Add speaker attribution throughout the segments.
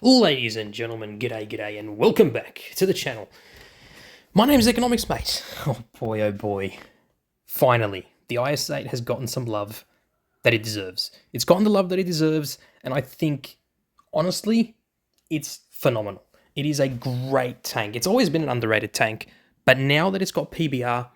Speaker 1: Ladies and gentlemen, g'day, and welcome back to the channel. My name's Economics Mate. Oh boy. Finally, the IS-8 has gotten some love that it deserves. It's gotten the love that it deserves, and I think, honestly, it's phenomenal. It is a great tank. It's always been an underrated tank, but now that it's got PBR,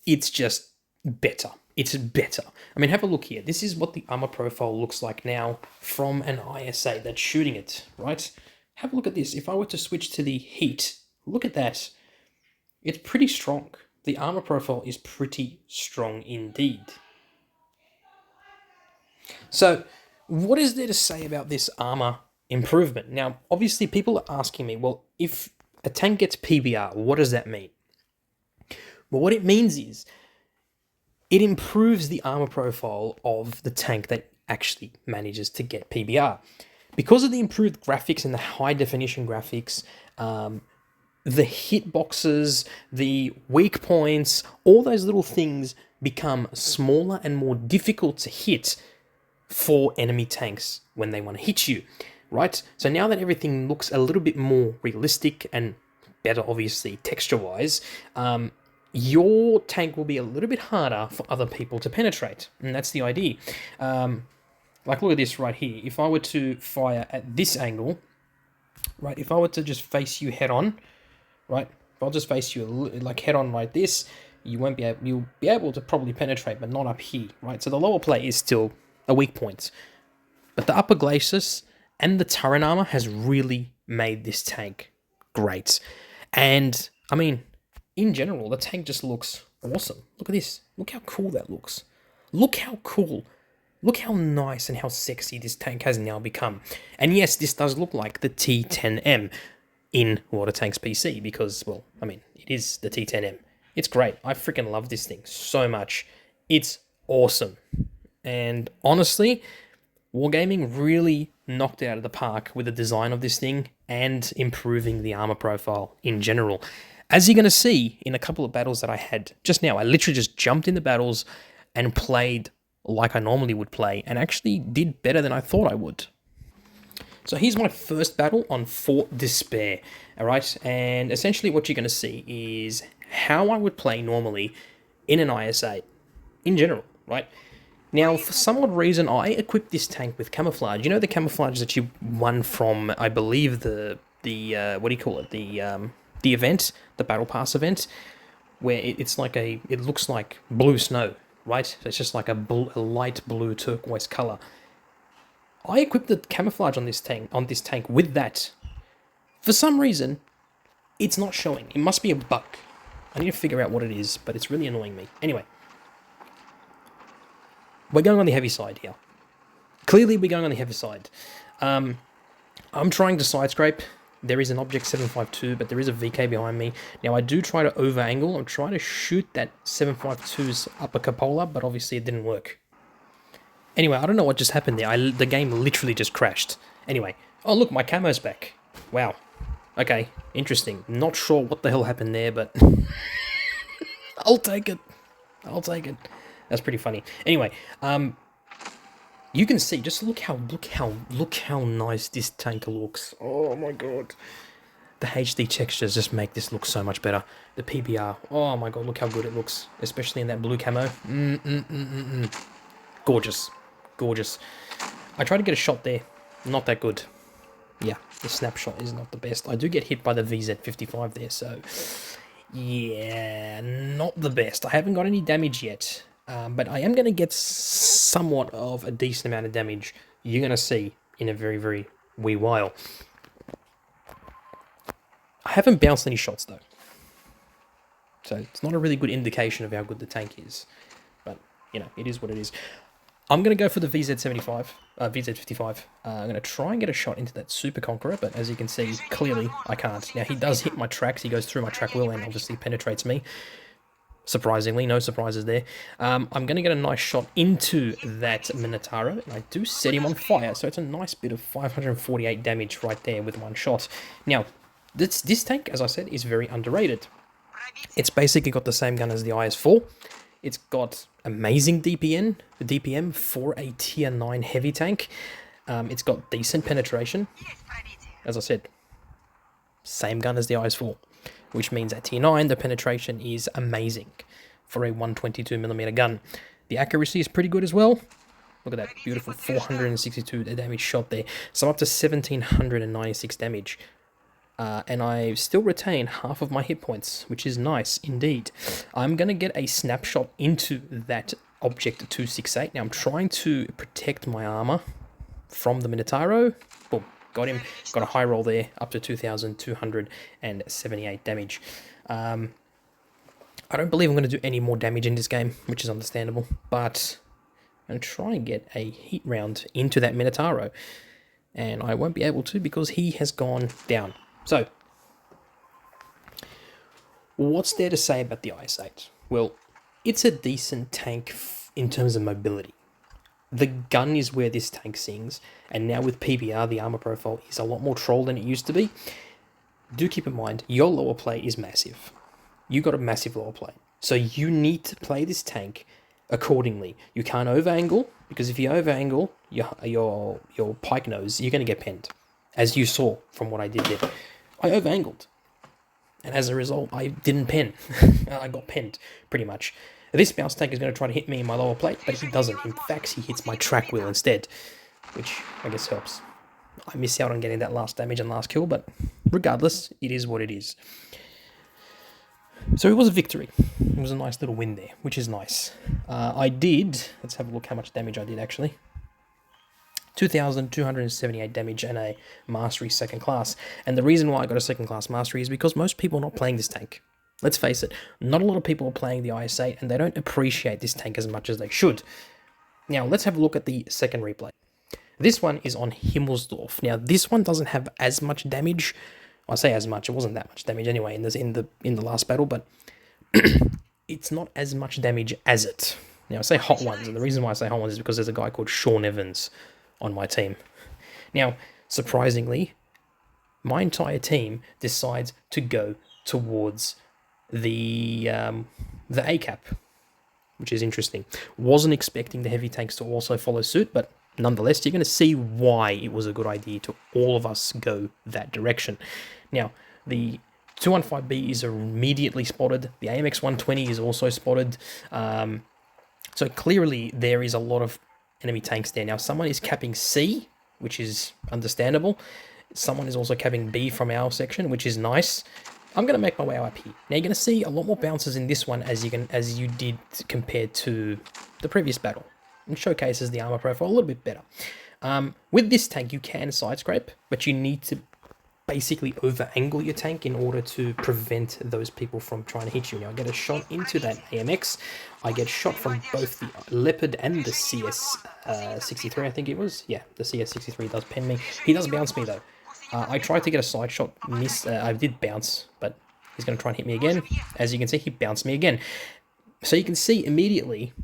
Speaker 1: it's just better. It's better. I mean, have a look here. This is what the armor profile looks like now from an IS-8 that's shooting it, right? Have a look at this. If I were to switch to the heat, look at that. It's pretty strong. The armor profile is pretty strong indeed. So, what is there to say about this armor improvement? Now, obviously, people are asking me, well, if a tank gets PBR, what does that mean? Well, what it means is, it improves the armor profile of the tank that actually manages to get PBR. Because of the improved graphics and the high definition graphics, the hitboxes, the weak points, all those little things become smaller and more difficult to hit for enemy tanks when they want to hit you, right? So now that everything looks a little bit more realistic and better, obviously, texture-wise, your tank will be a little bit harder for other people to penetrate, and that's the idea. Like, look at this right here. If I were to fire at this angle, right, if I were to just face you head on, right, if I'll just face you like head on like this, you'll be able to probably penetrate, but not up here, right? So the lower plate is still a weak point, but the upper glacis and the turret armor has really made this tank great. And I mean, in general, the tank just looks awesome. Look at this. Look how cool that looks. Look how cool. Look how nice and how sexy this tank has now become. And yes, this does look like the T10M in Water Tanks PC because, well, I mean, it is the T10M. It's great. I freaking love this thing so much. It's awesome. And honestly, Wargaming really knocked it out of the park with the design of this thing and improving the armor profile in general. As you're going to see in a couple of battles that I had just now, I literally just jumped in the battles and played like I normally would play and actually did better than I thought I would. So here's my first battle on Fort Despair, alright? And essentially what you're going to see is how I would play normally in an IS-8 in general, right? Now, for some odd reason, I equipped this tank with camouflage. You know the camouflage that you won from, I believe, the what do you call it? The event, the Battle Pass event, where it looks like blue snow, right? So it's just like a light blue turquoise color. I equipped the camouflage on this tank with that. For some reason, it's not showing. It must be a bug. I need to figure out what it is, but it's really annoying me. Anyway, we're going on the heavy side here. Clearly, we're going on the heavy side. I'm trying to side scrape. There is an Object 752, but there is a VK behind me. Now, I do try to over-angle. I'm trying to shoot that 752's upper cupola, but obviously it didn't work. Anyway, I don't know what just happened there. The game literally just crashed. Anyway. Oh, look, my camo's back. Wow. Okay, interesting. Not sure what the hell happened there, but I'll take it. I'll take it. That's pretty funny. Anyway, you can see, just look how nice this tank looks. Oh my god. The HD textures just make this look so much better. The PBR, oh my god, look how good it looks. Especially in that blue camo. Gorgeous. Gorgeous. I tried to get a shot there. Not that good. Yeah, the snapshot is not the best. I do get hit by the VZ55 there, so yeah, not the best. I haven't got any damage yet. But I am going to get somewhat of a decent amount of damage. You're going to see in a very, very wee while. I haven't bounced any shots, though. So it's not a really good indication of how good the tank is. But, you know, it is what it is. I'm going to go for the VZ55. I'm going to try and get a shot into that Super Conqueror, but as you can see, clearly I can't. Now, he does hit my tracks. He goes through my track wheel and obviously penetrates me. Surprisingly, no surprises there. I'm going to get a nice shot into that Minotauro, and I do set him on fire, so it's a nice bit of 548 damage right there with one shot. Now, this tank, as I said, is very underrated. It's basically got the same gun as the IS-4. It's got amazing DPM for a tier 9 heavy tank. It's got decent penetration. As I said, same gun as the IS-4, which means at tier 9, the penetration is amazing for a 122mm gun. The accuracy is pretty good as well. Look at that beautiful 462 damage shot there. So up to 1796 damage. And I still retain half of my hit points, which is nice indeed. I'm going to get a snapshot into that object 268. Now I'm trying to protect my armor from the Minotauro. Boom, got him. Got a high roll there, up to 2278 damage. I don't believe I'm going to do any more damage in this game, which is understandable, but I'm going to try and get a hit round into that Minotauro, and I won't be able to because he has gone down. So, what's there to say about the IS-8? Well, it's a decent tank in terms of mobility. The gun is where this tank sings, and now with PBR, the armor profile is a lot more troll than it used to be. Do keep in mind, your lower plate is massive. You got a massive lower plate, so you need to play this tank accordingly. You can't over-angle, because if you over-angle your pike nose, you're going to get penned, as you saw from what I did there. I over-angled, and as a result, I didn't pen. I got penned, pretty much. This bounce tank is going to try to hit me in my lower plate, but he doesn't. In fact, he hits my track wheel instead, which I guess helps. I miss out on getting that last damage and last kill, but regardless, it is what it is. So it was a victory. It was a nice little win there, which is nice. Let's have a look how much damage I did actually. 2,278 damage and a mastery second class. And the reason why I got a second class mastery is because most people are not playing this tank. Let's face it, not a lot of people are playing the IS-8 and they don't appreciate this tank as much as they should. Now let's have a look at the second replay. This one is on Himmelsdorf. Now this one doesn't have as much damage. I say as much, it wasn't that much damage anyway in the last battle, but it's not as much damage as it. Now I say hot ones, and the reason why I say hot ones is because there's a guy called Sean Evans on my team. Now, surprisingly, my entire team decides to go towards the ACAP, which is interesting. Wasn't expecting the heavy tanks to also follow suit, but nonetheless, you're going to see why it was a good idea to all of us go that direction. Now, the 215B is immediately spotted. The AMX 120 is also spotted. So clearly, there is a lot of enemy tanks there. Now, someone is capping C, which is understandable. Someone is also capping B from our section, which is nice. I'm going to make my way up here. Now, you're going to see a lot more bounces in this one as you did compared to the previous battle. And showcases the armor profile a little bit better. With this tank, you can side scrape, but you need to basically over-angle your tank in order to prevent those people from trying to hit you. Now, I get a shot into that AMX. I get shot from both the Leopard and the CS63, I think it was. Yeah, the CS63 does pen me. He does bounce me, though. I tried to get a side shot, miss. I did bounce, but he's going to try and hit me again. As you can see, he bounced me again. So you can see immediately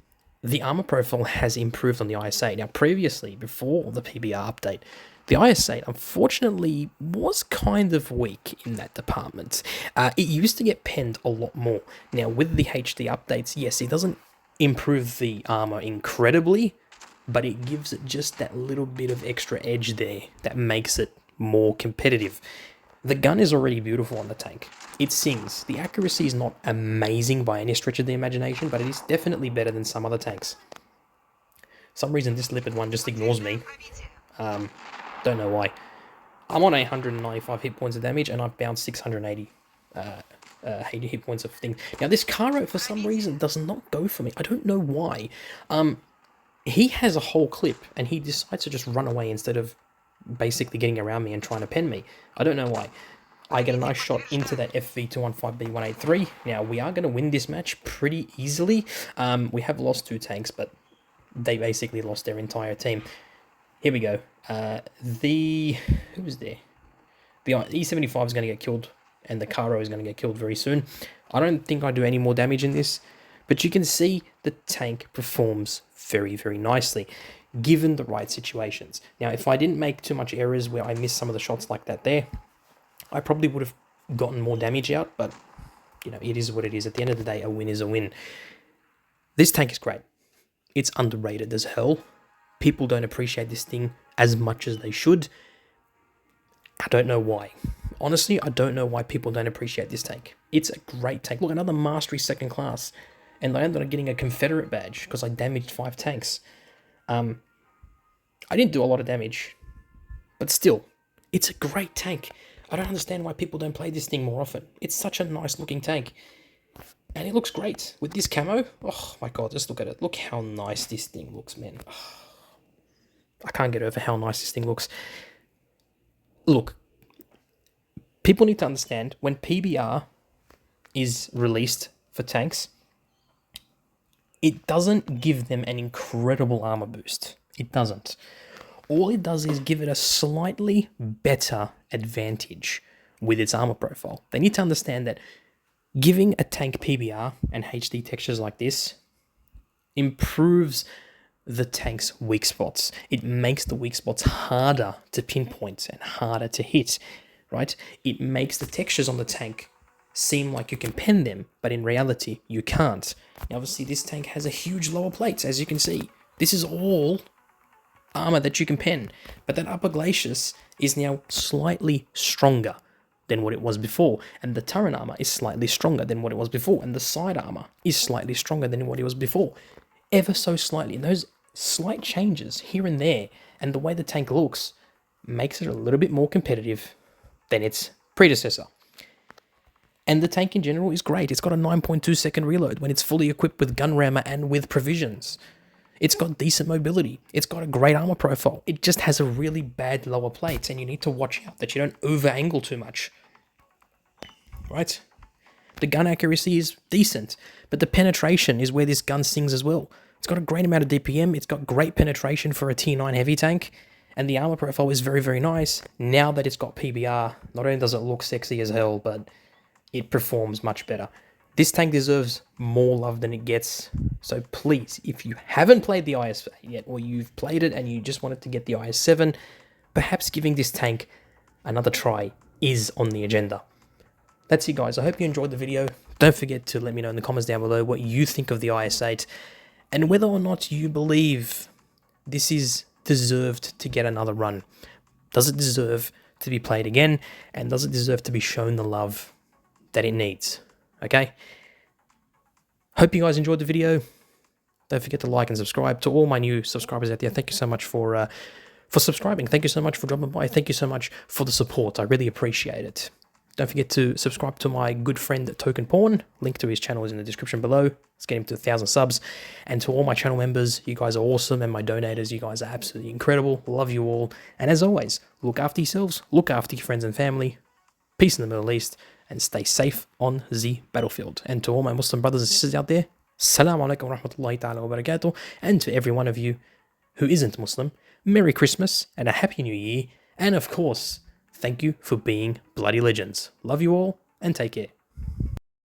Speaker 1: the armor profile has improved on the IS-8. Now, previously, before the PBR update, the IS-8, unfortunately, was kind of weak in that department. It used to get penned a lot more. Now, with the HD updates, yes, it doesn't improve the armor incredibly, but it gives it just that little bit of extra edge there that makes it more competitive. The gun is already beautiful on the tank. It sings. The accuracy is not amazing by any stretch of the imagination, but it is definitely better than some other tanks. For some reason, this Leopard one just ignores me. Don't know why. I'm on 195 hit points of damage, and I've bounced 680 hit points of things. Now, this Caro, for some reason, does not go for me. I don't know why. He has a whole clip, and he decides to just run away instead of basically getting around me and trying to pen me. I don't know why. I get a nice shot into that FV215B183. Now, we are going to win this match pretty easily. We have lost 2 tanks, but they basically lost their entire team. Here we go. Who was there? The E75 is going to get killed, and the Caro is going to get killed very soon. I don't think I do any more damage in this, but you can see the tank performs very, very nicely, given the right situations. Now, if I didn't make too much errors where I missed some of the shots like that there, I probably would have gotten more damage out, but, you know, it is what it is. At the end of the day, a win is a win. This tank is great. It's underrated as hell. people don't appreciate this thing as much as they should. I don't know why. Honestly, I don't know why people don't appreciate this tank. It's a great tank. Look, another Mastery 2nd class. And I ended up getting a Confederate badge because I damaged 5 tanks. I didn't do a lot of damage. But still, it's a great tank. I don't understand why people don't play this thing more often. It's such a nice looking tank. And it looks great. With this camo, oh my god, just look at it. Look how nice this thing looks, man. Oh, I can't get over how nice this thing looks. Look, people need to understand when PBR is released for tanks, it doesn't give them an incredible armor boost. It doesn't. All it does is give it a slightly better advantage with its armor profile. They need to understand that giving a tank PBR and HD textures like this improves the tank's weak spots. It makes the weak spots harder to pinpoint and harder to hit, right? It makes the textures on the tank seem like you can pen them, but in reality, you can't. Now, obviously, this tank has a huge lower plate, as you can see. This is all armor that you can pen, but that upper glacis is now slightly stronger than what it was before, and the turret armor is slightly stronger than what it was before, and the side armor is slightly stronger than what it was before, ever so slightly. And those slight changes here and there, and the way the tank looks, makes it a little bit more competitive than its predecessor. And the tank in general is great. It's got a 9.2 second reload when it's fully equipped with gun rammer and with provisions. It's got decent mobility. It's got a great armor profile. It just has a really bad lower plate, and you need to watch out that you don't over-angle too much. Right? The gun accuracy is decent, but the penetration is where this gun sings as well. It's got a great amount of DPM. It's got great penetration for a Tier 9 heavy tank, and the armor profile is very, very nice. Now that it's got PBR, not only does it look sexy as hell, but it performs much better. This tank deserves more love than it gets. So please, if you haven't played the IS-8 yet, or you've played it and you just wanted to get the IS-7, perhaps giving this tank another try is on the agenda. That's it, guys. I hope you enjoyed the video. Don't forget to let me know in the comments down below what you think of the IS-8 and whether or not you believe this is deserved to get another run. Does it deserve to be played again? And does it deserve to be shown the love that it needs? Okay? Hope you guys enjoyed the video. Don't forget to like and subscribe. To all my new subscribers out there, thank you so much for subscribing. Thank you so much for dropping by. Thank you so much for the support. I really appreciate it. Don't forget to subscribe to my good friend Token Porn. Link to his channel is in the description below. Let's get him to 1,000 subs. And to all my channel members, you guys are awesome. And my donators, you guys are absolutely incredible. Love you all. And as always, look after yourselves. Look after your friends and family. Peace in the Middle East. And stay safe on the battlefield. And to all my Muslim brothers and sisters out there, Assalamu alaikum wa rahmatullahi ta'ala wa barakatuh. And to every one of you who isn't Muslim, Merry Christmas and a Happy New Year. And of course, thank you for being bloody legends. Love you all and take care.